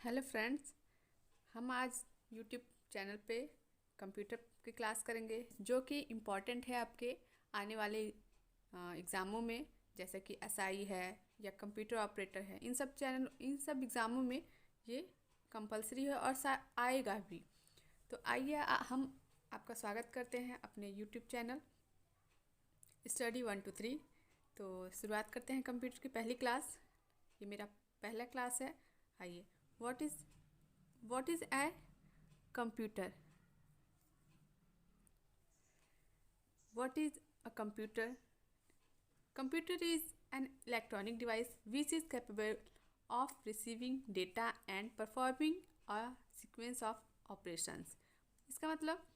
Hello friends. हम आज YouTube channel पे कंप्यूटर की क्लास करेंगे जो कि इम्पॉर्टेंट है आपके आने वाले एग्ज़ामों में, जैसे कि एसआई है या कंप्यूटर ऑपरेटर है। इन सब एग्ज़ामों में ये कंपलसरी है और आएगा भी। तो आइए हम आपका स्वागत करते हैं अपने यूट्यूब चैनल स्टडी 1 to 3। तो शुरुआत करते हैं कंप्यूटर की पहली क्लास। ये मेरा पहला क्लास है। आइए, what is a computer? What is a computer? Computer is an electronic device which is capable of receiving data and performing a sequence of operations. इसका मतलब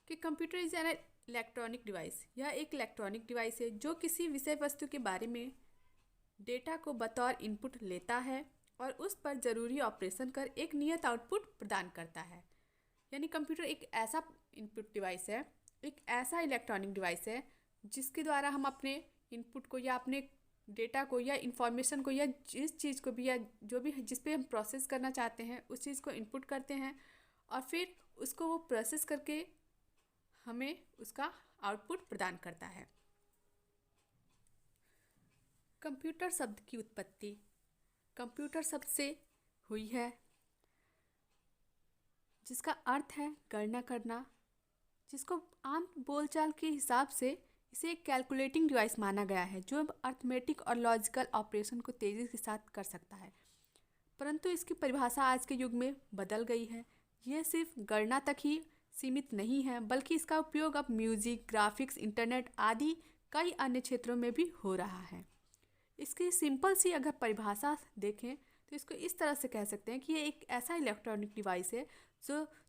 कि computer is an electronic device. यह एक electronic device है जो किसी विषय वस्तु के बारे में डेटा को बतौर इनपुट लेता है और उस पर ज़रूरी ऑपरेशन कर एक नियत आउटपुट प्रदान करता है। यानी कंप्यूटर एक ऐसा इनपुट डिवाइस है, एक ऐसा इलेक्ट्रॉनिक डिवाइस है जिसके द्वारा हम अपने इनपुट को या अपने डेटा को या इंफॉर्मेशन को या जिस चीज़ को भी या जो भी जिस पे हम प्रोसेस करना चाहते हैं उस चीज़ को इनपुट करते हैं और फिर उसको वो प्रोसेस करके हमें उसका आउटपुट प्रदान करता है। कंप्यूटर शब्द की उत्पत्ति कंप्यूटर शब्द से हुई है, जिसका अर्थ है गणना करना, जिसको आम बोलचाल के हिसाब से इसे एक कैलकुलेटिंग डिवाइस माना गया है जो अर्थमेटिक और लॉजिकल ऑपरेशन को तेज़ी के साथ कर सकता है। परंतु इसकी परिभाषा आज के युग में बदल गई है। यह सिर्फ गणना तक ही सीमित नहीं है, बल्कि इसका उपयोग अब म्यूज़िक, ग्राफिक्स, इंटरनेट आदि कई अन्य क्षेत्रों में भी हो रहा है। इसकी सिंपल सी अगर परिभाषा देखें तो इसको इस तरह से कह सकते हैं कि ये एक ऐसा इलेक्ट्रॉनिक डिवाइस है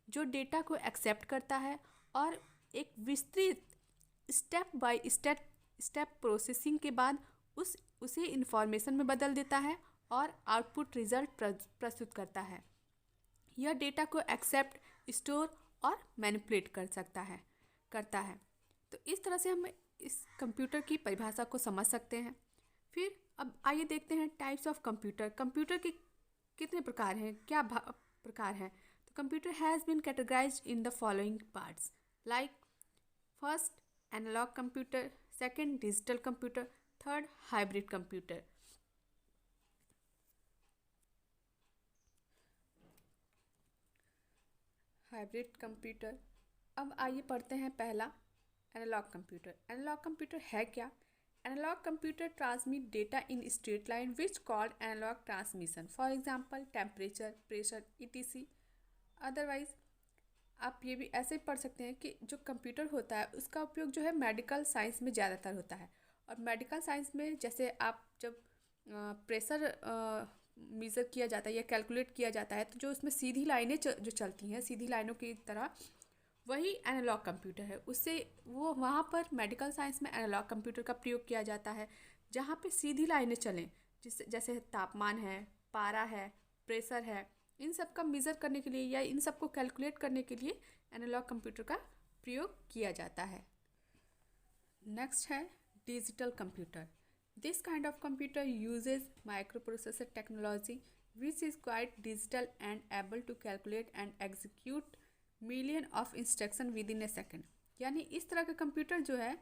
जो डेटा को एक्सेप्ट करता है और एक विस्तृत स्टेप बाय स्टेप प्रोसेसिंग के बाद उसे इंफॉर्मेशन में बदल देता है और आउटपुट रिजल्ट प्रस्तुत करता है। यह डेटा को एक्सेप्ट, स्टोर और मैनिपुलेट करता है। तो इस तरह से हम इस कंप्यूटर की परिभाषा को समझ सकते हैं। फिर अब आइए देखते हैं टाइप्स ऑफ कंप्यूटर। कंप्यूटर के कितने प्रकार हैं, क्या प्रकार हैं। तो computer has been categorised in the following parts like first analogue computer, second digital computer, third hybrid computer. Hybrid computer. अब आइए पढ़ते हैं पहला एनालॉग कंप्यूटर। एनालॉग कंप्यूटर है क्या? Analogue computer transmit data in straight line which called analogue transmission, for example temperature, pressure, ETC. Otherwise आप ये भी ऐसे पढ़ सकते हैं कि जो कंप्यूटर होता है उसका उपयोग जो है मेडिकल साइंस में ज़्यादातर होता है। और मेडिकल साइंस में जैसे आप जब प्रेशर मेज़र किया जाता है या कैलकुलेट किया जाता है तो जो उसमें सीधी लाइनें जो चलती हैं सीधी लाइनों की तरह, वही एनालॉग कंप्यूटर है। उससे वो वहाँ पर मेडिकल साइंस में एनालॉग कंप्यूटर का प्रयोग किया जाता है जहाँ पे सीधी लाइनें चलें, जैसे तापमान है, पारा है, प्रेशर है, इन सब का मेज़र करने के लिए या इन सब को कैलकुलेट करने के लिए एनालॉग कंप्यूटर का प्रयोग किया जाता है। नेक्स्ट है digital computer. This kind of computer uses microprocessor technology which is quite digital and able to calculate and execute million of instruction within a second. यानी इस तरह का कंप्यूटर जो है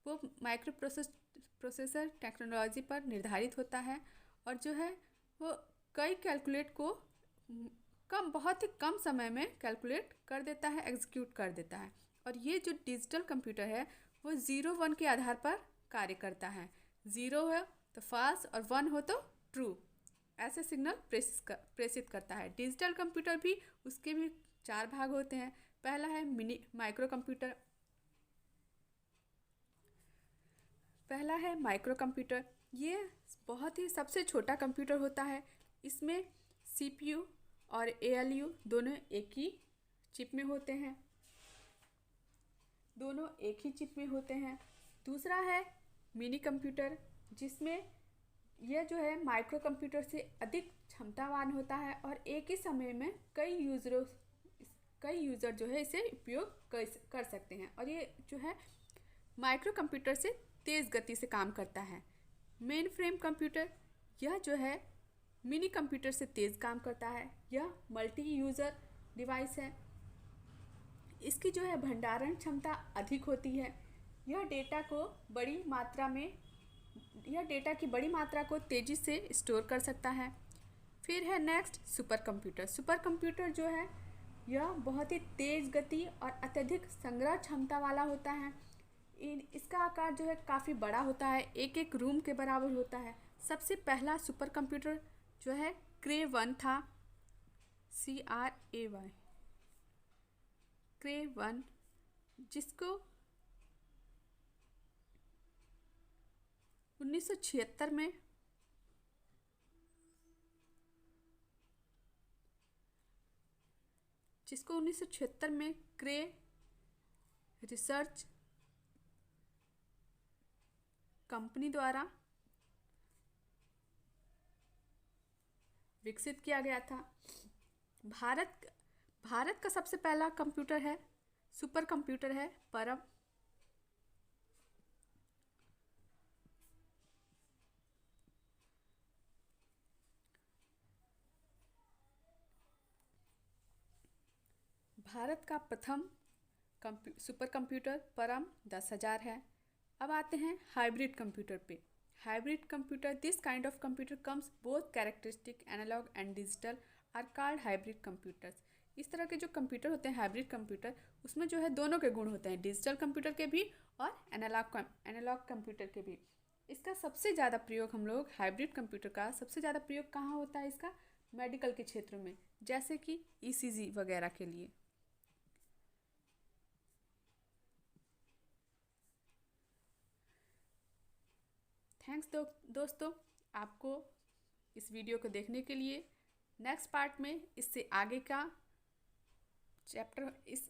वो माइक्रो प्रोसेसर टेक्नोलॉजी पर निर्धारित होता है और जो है वो कई कैलकुलेट को बहुत ही कम समय में कैलकुलेट कर देता है, एग्जीक्यूट कर देता है। और ये जो डिजिटल कंप्यूटर है वो 0-1 के आधार पर कार्य करता है। 0 है तो फॉल्स और 1 हो तो ट्रू, ऐसे सिग्नल प्रेषित करता है। डिजिटल कंप्यूटर भी उसके भी 4 भाग होते हैं। पहला है माइक्रो कंप्यूटर। ये बहुत ही सबसे छोटा कंप्यूटर होता है। इसमें सीपीयू और एएलयू दोनों एक ही चिप में होते हैं। दूसरा है मिनी कंप्यूटर, जिसमें यह जो है माइक्रो कंप्यूटर से अधिक क्षमतावान होता है और एक ही समय में कई यूज़र जो है इसे उपयोग कर सकते हैं। और ये जो है माइक्रो कंप्यूटर से तेज़ गति से काम करता है। मेन फ्रेम कंप्यूटर, यह जो है मिनी कंप्यूटर से तेज़ काम करता है। यह मल्टी यूज़र डिवाइस है। इसकी जो है भंडारण क्षमता अधिक होती है। यह डेटा की बड़ी मात्रा को तेज़ी से स्टोर कर सकता है। फिर है next super computer. Super computer जो है यह बहुत ही तेज़ गति और अत्यधिक संग्रह क्षमता वाला होता है। इसका आकार जो है काफ़ी बड़ा होता है, एक एक रूम के बराबर होता है। सबसे पहला सुपर कंप्यूटर जो है क्रे 1 था, CRAY, क्रे 1, जिसको 1976 में क्रे रिसर्च कंपनी द्वारा विकसित किया गया था। भारत का सबसे पहला कंप्यूटर है, सुपर कंप्यूटर है परम। भारत का प्रथम सुपर कंप्यूटर परम 10,000 है। अब आते हैं हाइब्रिड कंप्यूटर पे। Hybrid computer, this kind of computer comes both characteristic analogue and digital are called hybrid computers. इस तरह के जो कंप्यूटर होते हैं हाइब्रिड कंप्यूटर, उसमें जो है दोनों के गुण होते हैं, डिजिटल कंप्यूटर के भी और एनालॉग कंप्यूटर के भी। इसका सबसे ज़्यादा प्रयोग हम लोग हाइब्रिड कंप्यूटर का सबसे ज़्यादा प्रयोग कहाँ होता है इसका? मेडिकल के क्षेत्र में, जैसे कि ECG वगैरह के लिए। थैंक्स दोस्तों आपको इस वीडियो को देखने के लिए। नेक्स्ट पार्ट में इससे आगे का चैप्टर, इस